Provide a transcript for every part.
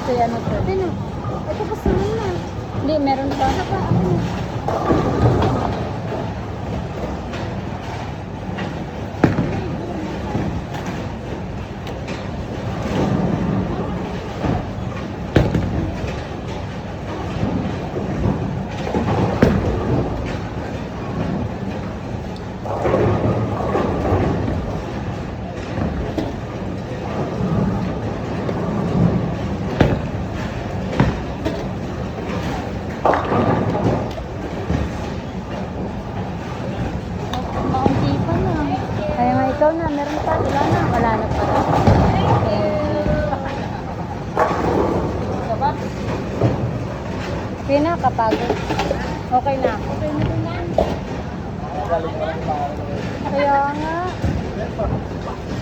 kasi ano to. Sino? Ito pa sa na. Hindi, meron pa. Ano pa? Ano? Maunti pa na. Kaya nga ikaw na, meron pa. Wala na. Wala na pa. Okay na, kapagod. Okay na. Okay na din yan. Kaya nga.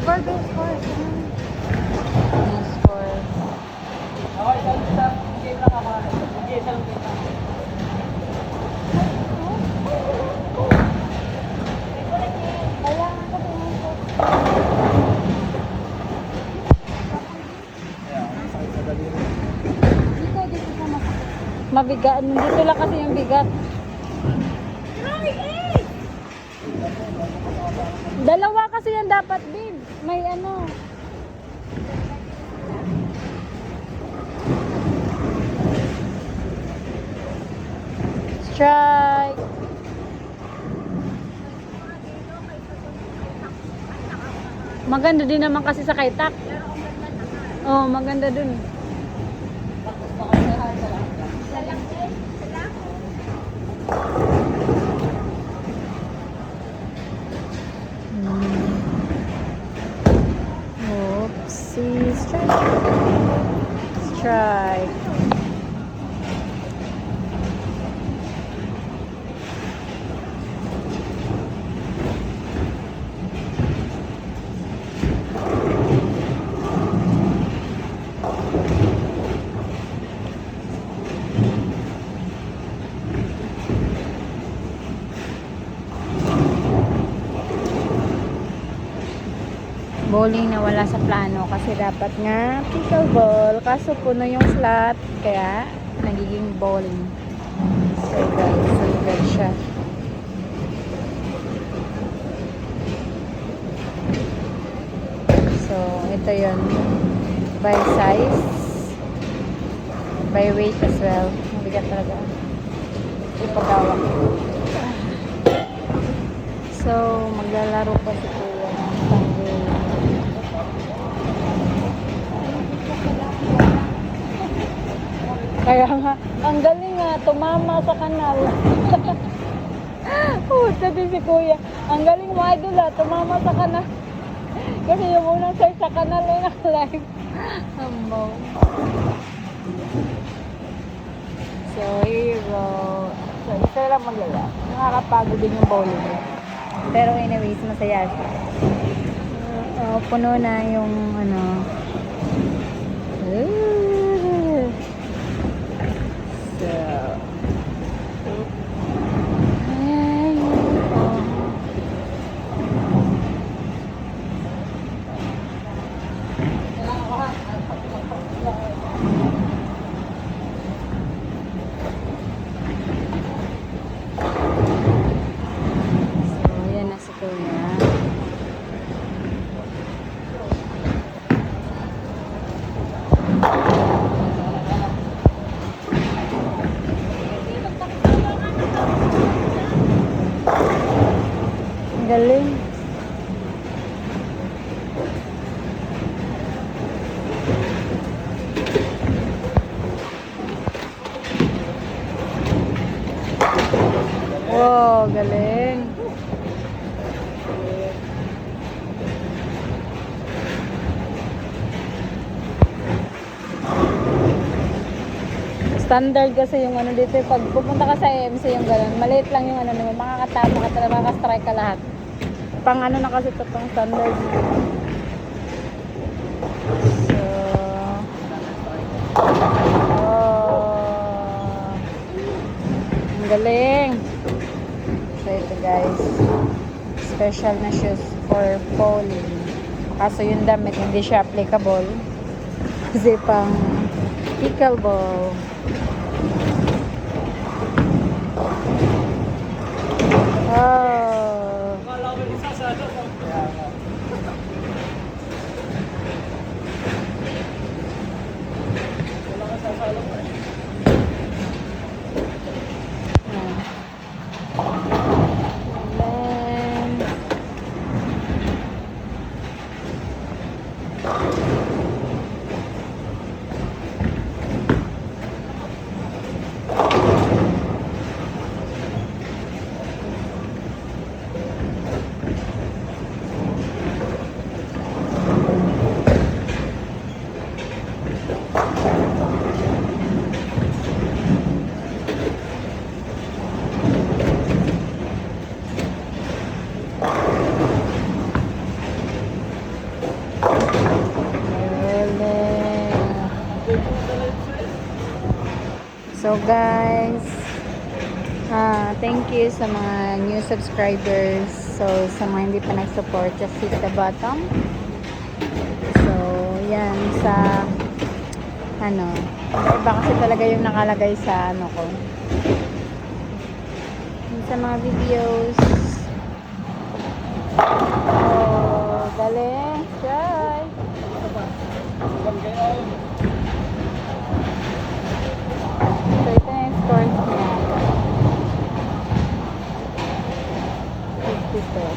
For those course. Yes, for... Kaya nga ko tingin ko. Dito sa masakit. Mabigat. Dito lang kasi yung bigat. Dalawa kasi yan dapat, babe. May ano. Strike. Maganda din naman kasi sa kaitak. Oh, maganda dun. Oopsie, strike. Strike. Bowling na wala sa plano kasi dapat nga pickleball kaso puno yung slot kaya nagiging bowling. So guys, so good siya. So ito yun, by size, by weight as well. Mabigat talaga ipagawak. So maglalaro pa si Kuya ng tanggol. Kaya nga, ang galing nga, tumama sa kanal. Sabi si Kuya, ang galing mo idol tumama sa kanal. Kasi yung unang search sa kanal ay naka-live. Ambo. So, here you go. So, isa lang magala. Nakakapagod din yung bowling. Pero anyways, masaya siya. Puno na yung ano. So, ayan. So, ayan na si Kuya. Ang galing. Wow, galing. Standard kasi yung ano dito, pag pupunta ka sa AMC yung gano'n, maliit lang yung ano naman, makakatama ka talaga, makaka-strike ka lahat. Pang ano na kasi ito, pang standard na. So, oh, ang galing. So ito guys, special na shoes for bowling. Kaso yung damit hindi siya applicable kasi pang Pickleball. Oh. And then, so guys, thank you sa mga new subscribers. So sa mga hindi pa nag-support, just hit the button. So yan sa ano, iba kasi talaga yung nakalagay sa ano ko. Yung sa mga videos. Oh, galing. Shy. So, ito na yung scores niya. 52.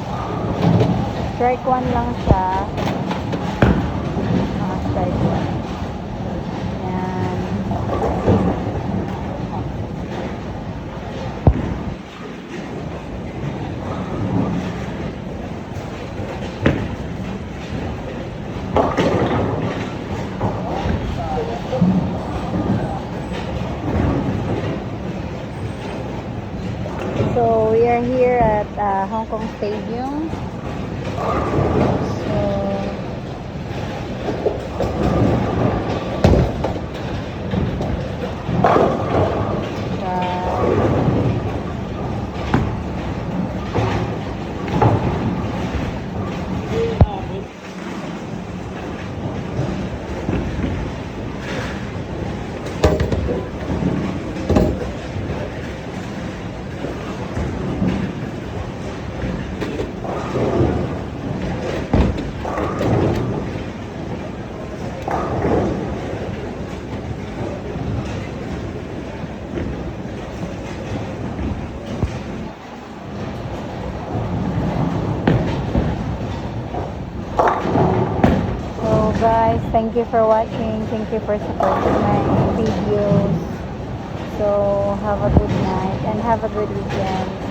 Strike 1 lang siya. Strike 1. Yan. So we are here at Hong Kong Stadium. So guys, thank you for watching. Thank you for supporting my videos. So have a good night and have a good weekend.